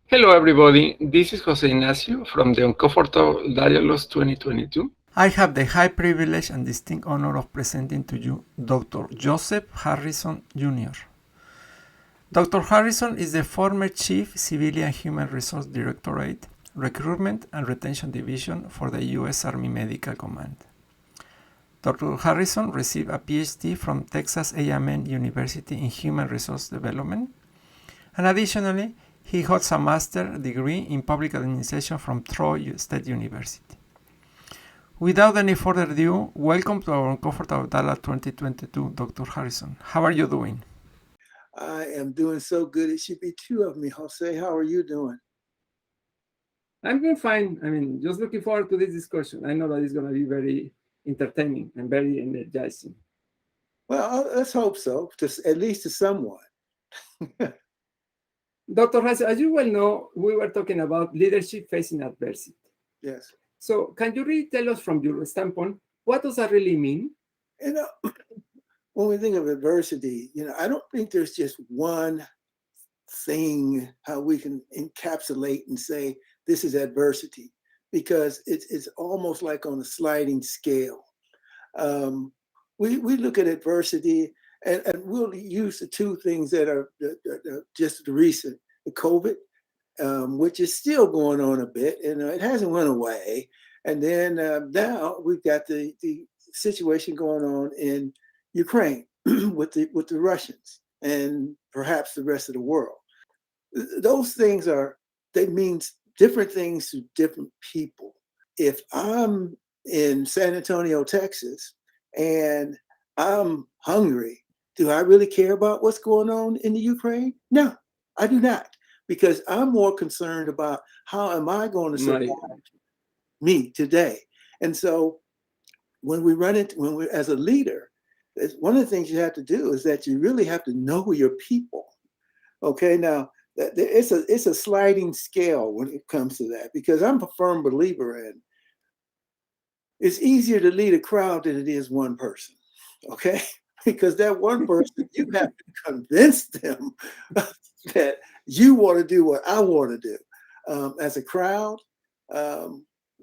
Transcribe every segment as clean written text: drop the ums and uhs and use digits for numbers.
Hello, everybody. This is José Ignacio from the Uncomfortable Dialogues 2022. I have the high privilege and distinct honor of presenting to you Dr. Joseph Harrison Jr. Dr. Harrison is the former Chief Civilian Human Resource Directorate, Recruitment and Retention Division for the U.S. Army Medical Command. Dr. Harrison received a PhD from Texas A&M University in Human Resource Development, and additionally, he holds a master's degree in public administration from Troy State University. Without any further ado, welcome to our Uncomfortable Dialogue 2022, Dr. Harrison. How are you doing? I am doing so good. It should be two of me. Jose, how are you doing? I'm doing fine. Just looking forward to this discussion. I know that it's going to be very entertaining and very energizing. Well, let's hope so, at least to someone. Dr. Harrison, as you well know, we were talking about leadership facing adversity. Yes. So can you really tell us from your standpoint, what does that really mean? When we think of adversity, I don't think there's just one thing how we can encapsulate and say this is adversity, because it's almost like on a sliding scale. We look at adversity, and we'll use the two things that are just the recent, the COVID, which is still going on a bit, and it hasn't went away. And then now we've got the situation going on in Ukraine with the Russians and perhaps the rest of the world. Those things they mean different things to different people. If I'm in San Antonio, Texas, and I'm hungry, do I really care about what's going on in the Ukraine? No, I do not, because I'm more concerned about how am I going to survive me today. And so when we as a leader, one of the things you have to do is that you really have to know your people. Okay, now it's a sliding scale when it comes to that, because I'm a firm believer in it's easier to lead a crowd than it is one person. Okay, because that one person, you have to convince them that you want to do what I want to do. As a crowd,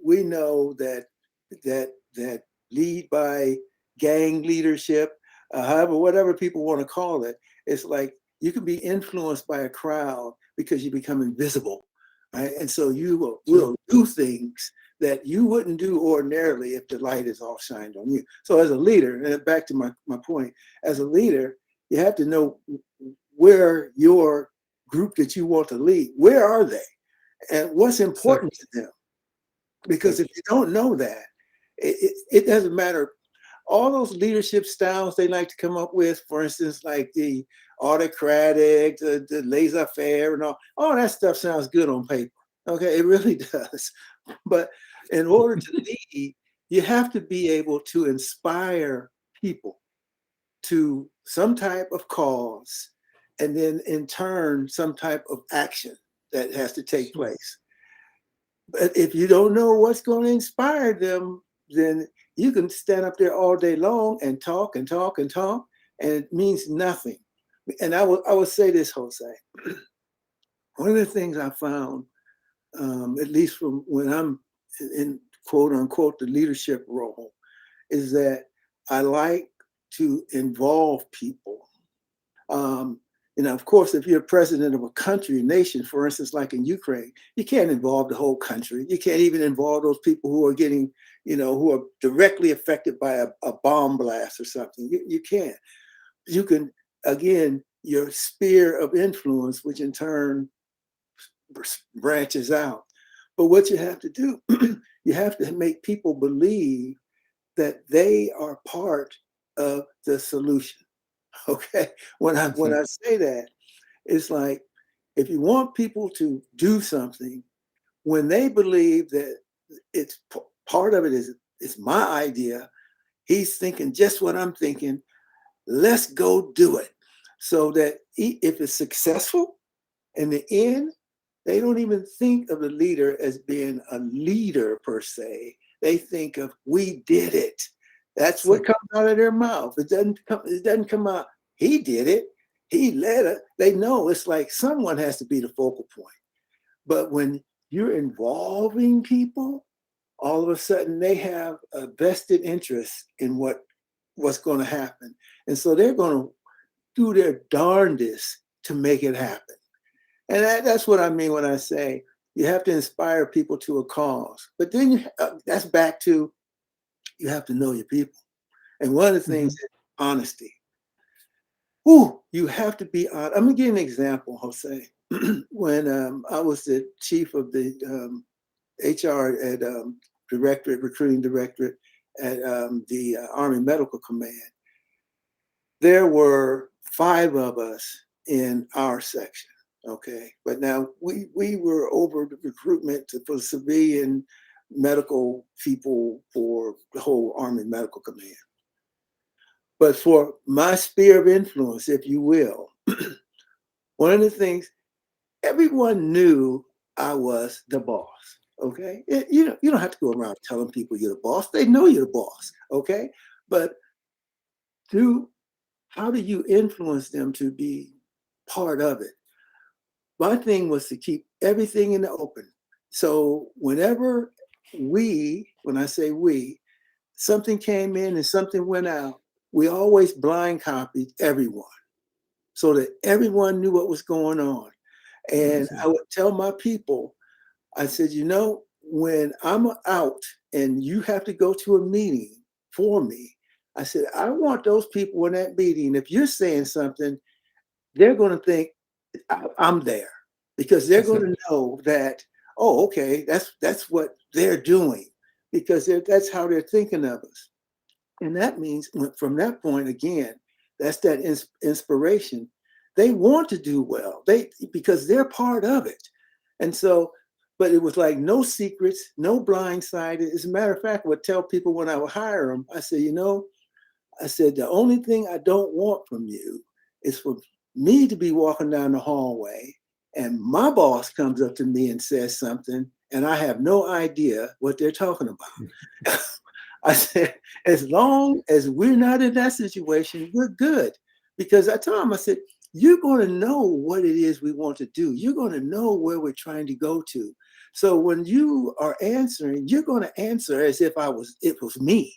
we know that lead by gang leadership, however, whatever people want to call it, it's like you can be influenced by a crowd because you become invisible, right? And so you will do things that you wouldn't do ordinarily if the light is all shined on you. So as a leader, and back to my point, as a leader, you have to know where your group that you want to lead, where are they? And what's important to them? Because if you don't know that, it doesn't matter. All those leadership styles they like to come up with, for instance, like the autocratic, the laissez-faire, and all that stuff sounds good on paper. Okay, it really does. But in order to lead, you have to be able to inspire people to some type of cause, and then in turn, some type of action that has to take place. But if you don't know what's going to inspire them, then you can stand up there all day long and talk and talk and talk, and it means nothing. And I will say this, Jose. One of the things I found, at least from when I'm in quote unquote the leadership role, is that I like to involve people. Of course, if you're president of a country, a nation, for instance, like in Ukraine, you can't involve the whole country. You can't even involve those people who are getting, who are directly affected by a bomb blast or something. You can't. You can, again, your sphere of influence, which in turn branches out. But what you have to do, you have to make people believe that they are part of the solution. Okay, when I say that, it's like if you want people to do something, when they believe that it's part of it is it's my idea, he's thinking just what I'm thinking. Let's go do it. So that if it's successful, in the end, they don't even think of the leader as being a leader per se. They think of we did it. That's what comes out of their mouth. It doesn't come out, he did it. He led it. They know it's like someone has to be the focal point. But when you're involving people, all of a sudden they have a vested interest in what's going to happen. And so they're going to do their darndest to make it happen. And that's what I mean when I say you have to inspire people to a cause. But then that's back to you have to know your people. And one of the things is honesty. Ooh, you have to be honest. I'm going to give you an example, Jose. When I was the chief of the HR at directorate, recruiting directorate at the Army Medical Command, there were 5 of us in our section. Okay, but now we were over the recruitment for civilian medical people for the whole Army Medical Command. But for my sphere of influence, if you will, one of the things, everyone knew I was the boss. Okay, you don't have to go around telling people you're the boss. They know you're the boss. Okay, but how do you influence them to be part of it? My thing was to keep everything in the open. So whenever when I say we, something came in and something went out, we always blind copied everyone so that everyone knew what was going on. And I would tell my people, I said, when I'm out and you have to go to a meeting for me, I said, I want those people in that meeting. If you're saying something, they're going to think I'm there because they're going to know that, oh, okay, that's what they're doing because that's how they're thinking of us. And that means from that point, again, that's that inspiration. They want to do well because they're part of it. And so, but it was like no secrets, no blindsided. As a matter of fact, I would tell people when I would hire them, I said, I said, the only thing I don't want from you is for me to be walking down the hallway and my boss comes up to me and says something and I have no idea what they're talking about. I said, as long as we're not in that situation, we're good. Because I told him, I said, you're going to know what it is we want to do. You're going to know where we're trying to go to. So when you are answering, you're going to answer as if it was me.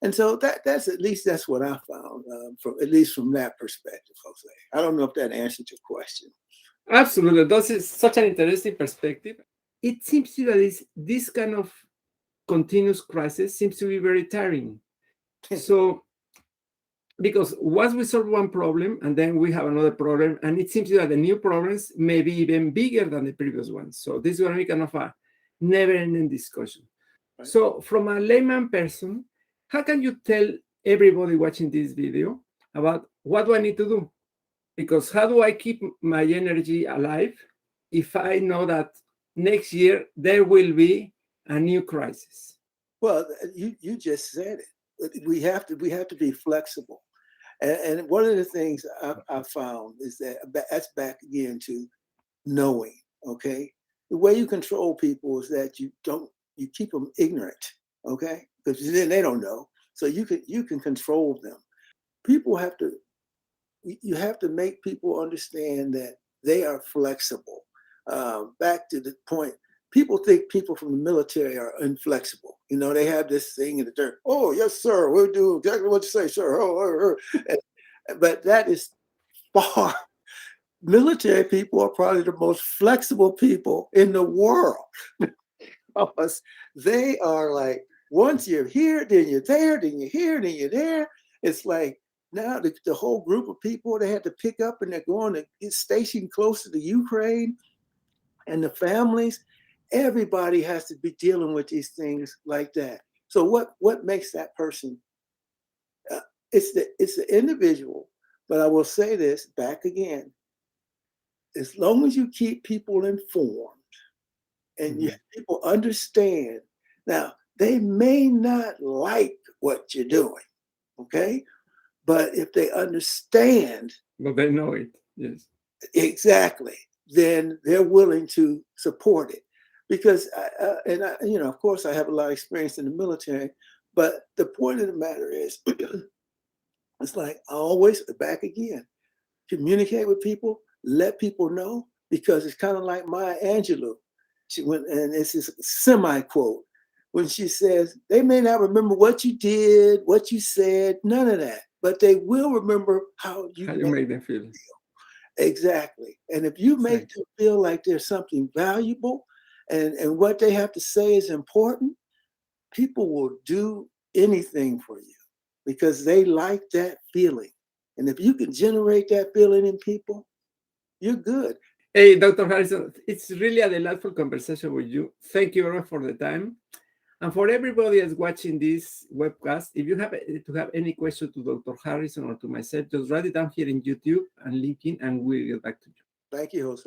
And so that's what I found, at least from that perspective, Jose. I don't know if that answered your question. Absolutely. That is such an interesting perspective. It seems to that this kind of continuous crisis seems to be very tiring. So, because once we solve one problem and then we have another problem, and it seems that the new problems may be even bigger than the previous ones. So this is going to be kind of a never-ending discussion. Right. So from a layman person, how can you tell everybody watching this video about what do I need to do? Because how do I keep my energy alive if I know that next year there will be a new crisis? Well, you just said it. We have to be flexible. And one of the things I found is that's back again to knowing, okay? The way you control people is that you keep them ignorant, okay? Because then they don't know. So you can control them. You have to make people understand that they are flexible. Back to the point, people think people from the military are inflexible. They have this thing in the dirt. Oh, yes, sir. We'll do exactly what you say, sir. But that is far. Military people are probably the most flexible people in the world. Because they are like, once you're here, then you're there, then you're here, then you're there. It's like now the whole group of people they had to pick up and they're going to get stationed close to the Ukraine. And the families, everybody has to be dealing with these things like that. So what makes that person? It's the individual. But I will say this back again. As long as you keep people informed and people understand, now they may not like what you're doing, okay? But if they understand, but they know it, yes, exactly, then they're willing to support it. Because, of course, I have a lot of experience in the military. But the point of the matter is, it's like I always back again, communicate with people, let people know, because it's kind of like Maya Angelou. And it's this semi-quote, when she says, they may not remember what you did, what you said, none of that, but they will remember how you made them feel. Exactly. And if you make them feel like there's something valuable and what they have to say is important, people will do anything for you because they like that feeling. And if you can generate that feeling in people, you're good. Hey, Dr. Harrison, it's really a delightful conversation with you. Thank you very much for the time. And for everybody that's watching this webcast, if you have any question to Dr. Harrison or to myself, just write it down here in YouTube and LinkedIn, and we'll get back to you. Thank you, Jose.